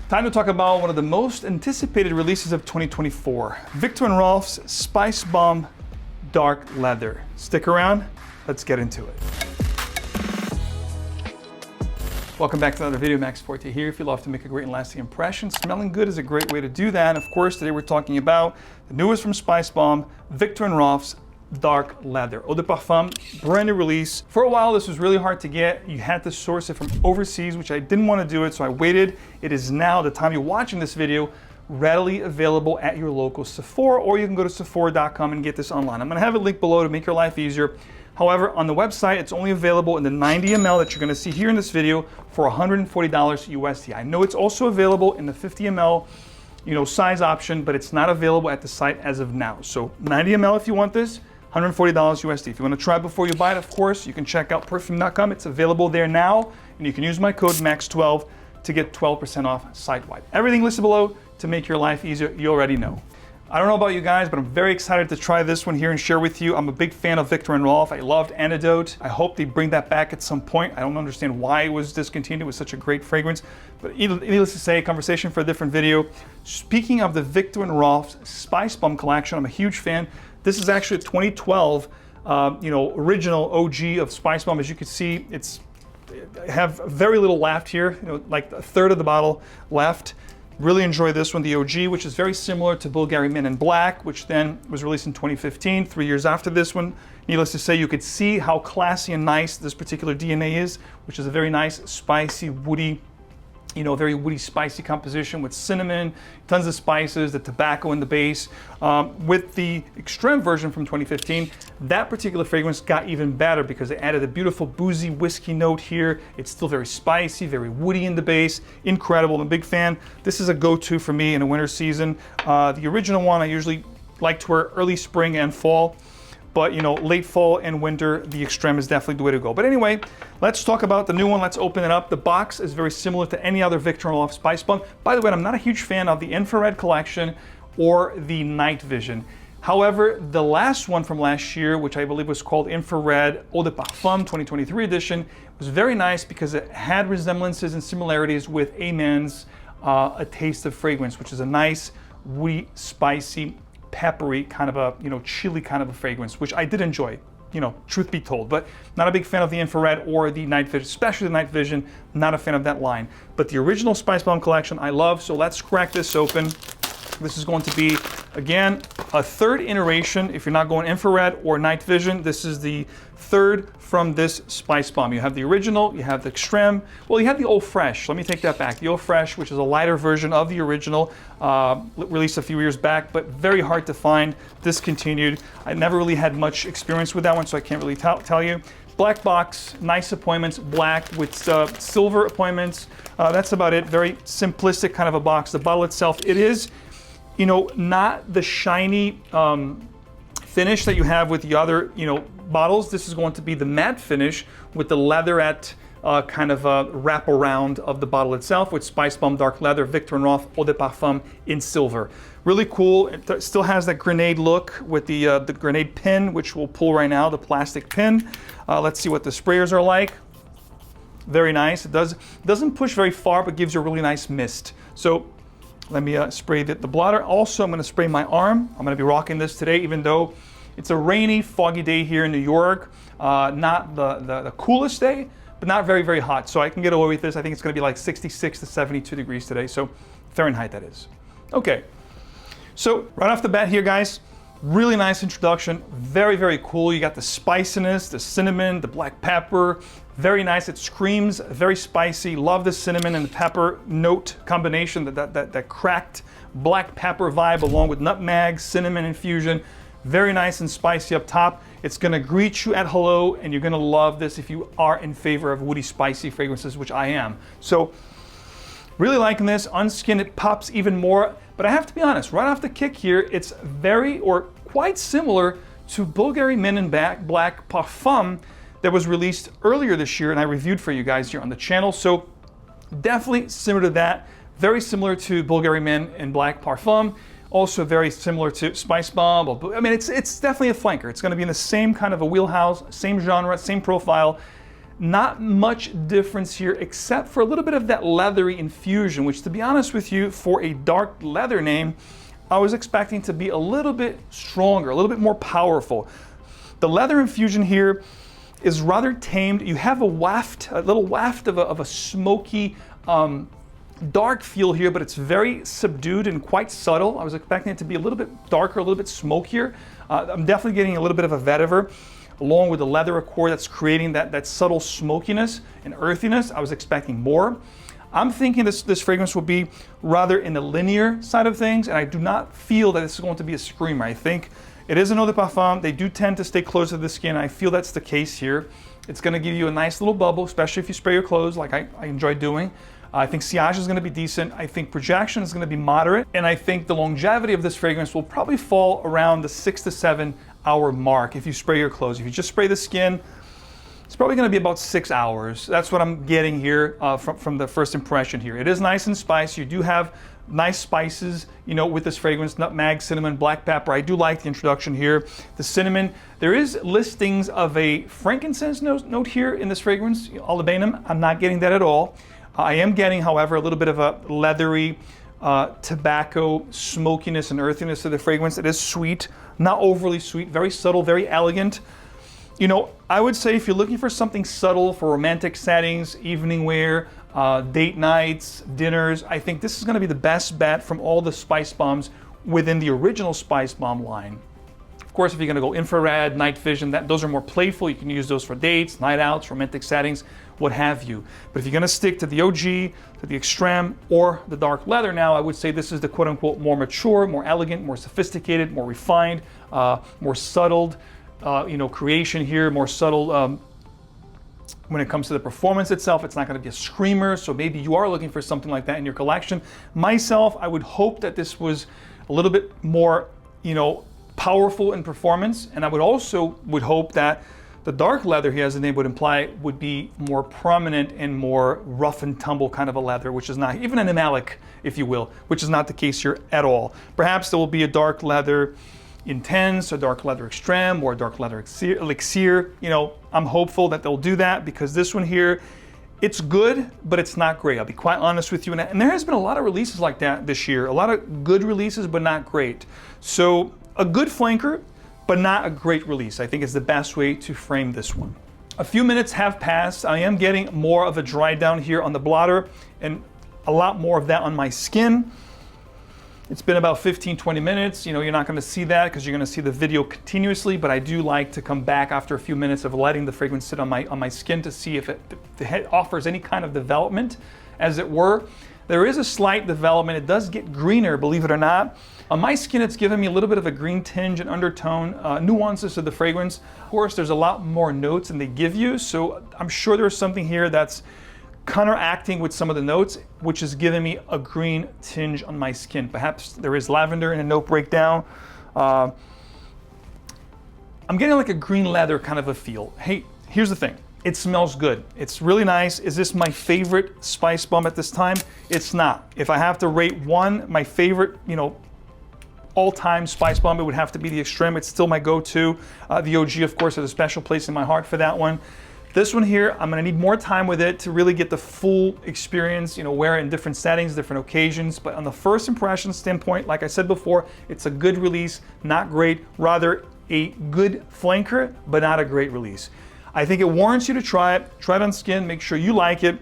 Time to talk about one of the most anticipated releases of 2024, Viktor Rolf's SpiceBomb Dark Leather. Stick around, let's get into it. Welcome back to another video. Max Forti here. If you love to make a great and lasting impression, smelling good is a great way to do that. And of course, today we're talking about the newest from SpiceBomb, Viktor Rolf's Dark Leather. 𝗷𝗶𝘀𝗄𝗏, brand new release. For a while, this was really hard to get. You had to source it from overseas, which I didn't want to do it, so I waited. It is now, the time you're watching this video, readily available at your local Sephora, or you can go to 𝗂𝗏𝗏𝗏com and get this online. I'm going to have a link below to make your life easier. However, on the website, it's only available in the 90 ml that you're going to see here in this video for $140 USD. I know it's also available in the 50 ml size option, but it's not available at the site as of now. So 90 ml if you want this, $140 USD. If you want to try it before you buy it, of course, you can check out perfume.com. It's available there now, and you can use my code MAX12 to get 12% off site-wide. Everything listed below to make your life easier, you already know. I don't know about you guys, but I'm very excited to try this one here and share with you. I'm a big fan of Viktor Rolf. I loved Antidote. I hope they bring that back at some point. I don't understand why it was discontinued. It was such a great fragrance. But needless to say, conversation for a different video. Speaking of the Viktor Rolf's SpiceBomb collection, I'm a huge fan. This is actually a 2012, original OG of SpiceBomb. As you can see, I have very little left here, like a third of the bottle left. Really enjoy this one, the OG, which is very similar to 𝗿𝗏𝗏𝗏 Men in Black, which then was released in 2015, 3 years after this one. Needless to say, you could see how classy and nice this particular DNA is, which is a very nice, spicy, woody, very woody, spicy composition with cinnamon, tons of spices, the tobacco in the base. With the extreme version from 2015, that particular fragrance got even better because it added a beautiful boozy whiskey note here. It's still very spicy, very woody in the base. Incredible. I'm a big fan. This is a go-to for me in the winter season. The original one I usually like to wear early spring and fall. But late fall and winter, the extreme is definitely the way to go. But anyway, let's talk about the new one. Let's open it up. The box is very similar to any other Viktor Rolf SpiceBomb. By the way, I'm not a huge fan of the infrared collection or the night vision. However, the last one from last year, which I believe was called Infrared Eau de Parfum 2023 edition, was very nice because it had resemblances and similarities with Amen's A Taste of Fragrance, which is a nice, woody, spicy, peppery kind of a chili kind of a fragrance, which I did enjoy, truth be told, but not a big fan of the infrared or the night vision, especially the night vision. Not a fan of that line, but the original SpiceBomb collection I love. So let's crack this open. This is going to be, again, a third iteration. If you're not going infrared or night vision, this is the third from this SpiceBomb. You have the original, you have the extreme, well, you have the 𝗷𝗏𝗏𝗏. Let me take that back. The 𝗷𝗏𝗏𝗏, which is a lighter version of the original, released a few years back, but very hard to find, discontinued. I never really had much experience with that one, so I can't really tell you. Black box, nice appointments, black with silver appointments. That's about it. Very simplistic kind of a box. The bottle itself, it is, not the shiny finish that you have with the other, bottles. This is going to be the matte finish with the leatherette kind of wraparound of the bottle itself with SpiceBomb Dark Leather, Viktor Rolf Eau de Parfum in silver. Really cool. It still has that grenade look with the grenade pin, which we'll pull right now, the plastic pin. Let's see what the sprayers are like. Very nice. It doesn't push very far, but gives you a really nice mist. So let me spray the blotter. Also, I'm going to spray my arm. I'm going to be rocking this today, even though it's a rainy, foggy day here in New York. Not the coolest day, but not very, very hot. So I can get away with this. I think it's going to be like 66 to 72 degrees today. So Fahrenheit, that is. Okay. So right off the bat here, guys, really nice introduction. Very, very cool. You got the spiciness, the cinnamon, the black pepper. Very nice. It screams very spicy. Love the cinnamon and the pepper note combination, that cracked black pepper vibe along with nutmeg, cinnamon infusion. Very nice and spicy up top. It's going to greet you at hello, and you're going to love this if you are in favor of woody, spicy fragrances, which I am. So really liking this. On skin, it pops even more. But I have to be honest, right off the kick here, it's very or quite similar to 𝗿𝗏𝗏𝗏 Men in Black Parfum that was released earlier this year, and I reviewed for you guys here on the channel. So definitely similar to that. Very similar to 𝗿𝗏𝗏𝗏𝗏 Men in Black Parfum. Also very similar to SpiceBomb. I mean, it's definitely a flanker. It's going to be in the same kind of a wheelhouse, same genre, same profile. Not much difference here except for a little bit of that leathery infusion, which, to be honest with you, for a dark leather name, I was expecting to be a little bit stronger, a little bit more powerful. The leather infusion here is rather tamed. You have a little waft of a smoky, dark feel here, but it's very subdued and quite subtle. I was expecting it to be a little bit darker, a little bit smokier. I'm definitely getting a little bit of a vetiver, along with the leather accord that's creating that subtle smokiness and earthiness. I was expecting more. I'm thinking this fragrance will be rather in the linear side of things, and I do not feel that this is going to be a screamer. I think it is an eau de parfum. They do tend to stay close to the skin. I feel that's the case here. It's going to give you a nice little bubble, especially if you spray your clothes like I enjoy doing. I think sillage is going to be decent. I think projection is going to be moderate. And I think the longevity of this fragrance will probably fall around the 6 to 7 hour mark if you spray your clothes. If you just spray the skin, it's probably going to be about 6 hours. That's what I'm getting here from the first impression here. It is nice and spicy. You do have nice spices, you know, with this fragrance: nutmeg, cinnamon, black pepper. I do like the introduction here. The cinnamon. There is listings of a frankincense note here in this fragrance, 𝗷𝗶𝘰𝗵𝗲. I'm not getting that at all. I am getting, however, a little bit of a leathery tobacco smokiness and earthiness to the fragrance. It is sweet, not overly sweet, very subtle, very elegant. You know, I would say if you're looking for something subtle for romantic settings, evening wear, date nights, dinners, I think this is going to be the best bet from all the spice bombs within the original SpiceBomb line. Of course, if you're going to go infrared, night vision, those are more playful. You can use those for dates, night outs, romantic settings, what have you. But if you're going to stick to the OG, to the Extreme, or the dark leather now, I would say this is the quote-unquote more mature, more elegant, more sophisticated, more refined, more subtle, creation here, more subtle. When it comes to the performance itself, it's not going to be a screamer, so maybe you are looking for something like that in your collection. Myself, I would hope that this was a little bit more, powerful in performance, and I would hope that the dark leather here, as the name would imply, would be more prominent and more rough and tumble kind of a leather, which is not, even an enamelic, if you will, which is not the case here at all. Perhaps there will be a dark leather intense, a dark leather extreme, or a dark leather elixir. I'm hopeful that they'll do that, because this one here, it's good, but it's not great. I'll be quite honest with you. And there has been a lot of releases like that this year. A lot of good releases, but not great. So a good flanker, but not a great release, I think is the best way to frame this one. A few minutes have passed. I am getting more of a dry down here on the blotter and a lot more of that on my skin. It's been about 15-20 minutes. You're not going to see that because you're going to see the video continuously, but I do like to come back after a few minutes of letting the fragrance sit on my skin to see if it offers any kind of development, as it were. There is a slight development. It does get greener, believe it or not. On my skin, it's giving me a little bit of a green tinge and undertone, nuances of the fragrance. Of course, there's a lot more notes than they give you, so I'm sure there's something here that's counteracting with some of the notes, which is giving me a green tinge on my skin. Perhaps there is lavender in a note breakdown. I'm getting like a green leather kind of a feel. Hey, here's the thing. It smells good. It's really nice. Is this my favorite spice bomb at this time? It's not. If I have to rate one, my favorite, all-time spice bomb, it would have to be the Extreme. It's still my go-to. The OG, of course, has a special place in my heart for that one. This one here, I'm gonna need more time with it to really get the full experience, wear it in different settings, different occasions. But on the first impression standpoint, like I said before, it's a good release, not great, rather a good flanker, but not a great release. I think it warrants you to try it on skin, make sure you like it.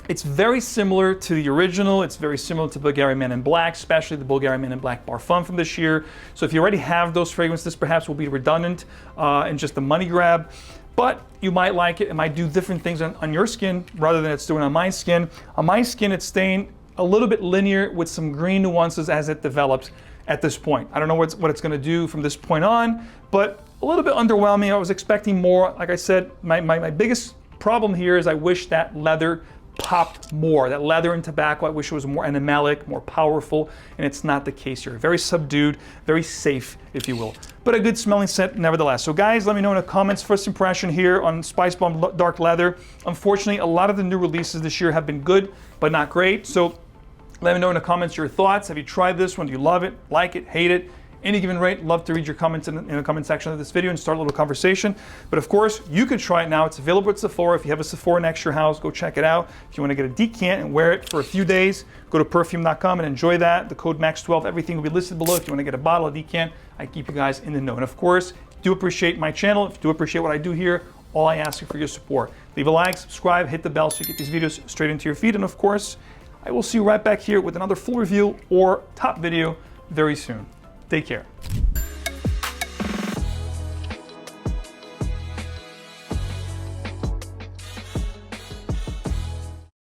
It's very similar to the original. It's very similar to Bulgari Men in Black, especially the Bulgari Men in Black Parfum from this year. So if you already have those fragrances, this perhaps will be redundant and just a money grab. But you might like it. It might do different things on your skin rather than it's doing on my skin. On my skin, it's staying a little bit linear with some green nuances as it develops at this point. I don't know what it's going to do from this point on, but a little bit underwhelming. I was expecting more. Like I said, my biggest problem here is I wish that leather popped more. That leather and tobacco, I wish it was more enamelic, more powerful, and it's not the case here. Very subdued, very safe, if you will. But a good smelling scent nevertheless. So guys, let me know in the comments, first impression here on SpiceBomb Dark Leather. Unfortunately, a lot of the new releases this year have been good, but not great. So let me know in the comments your thoughts. Have you tried this one? Do you love it, like it, hate it? any given rate. Love to read your comments in the comment section of this video and start a little conversation. But of course, you can try it now. It's available at Sephora. If you have a Sephora next to your house, go check it out. If you want to get a decant and wear it for a few days, go to perfume.com and enjoy that. The code MAX12, everything will be listed below. If you want to get a bottle, a decant, I keep you guys in the know. And of course, if you do appreciate my channel, if you do appreciate what I do here, all I ask you for your support. Leave a like, subscribe, hit the bell so you get these videos straight into your feed. And of course, I will see you right back here with another full review or top video very soon. Take care.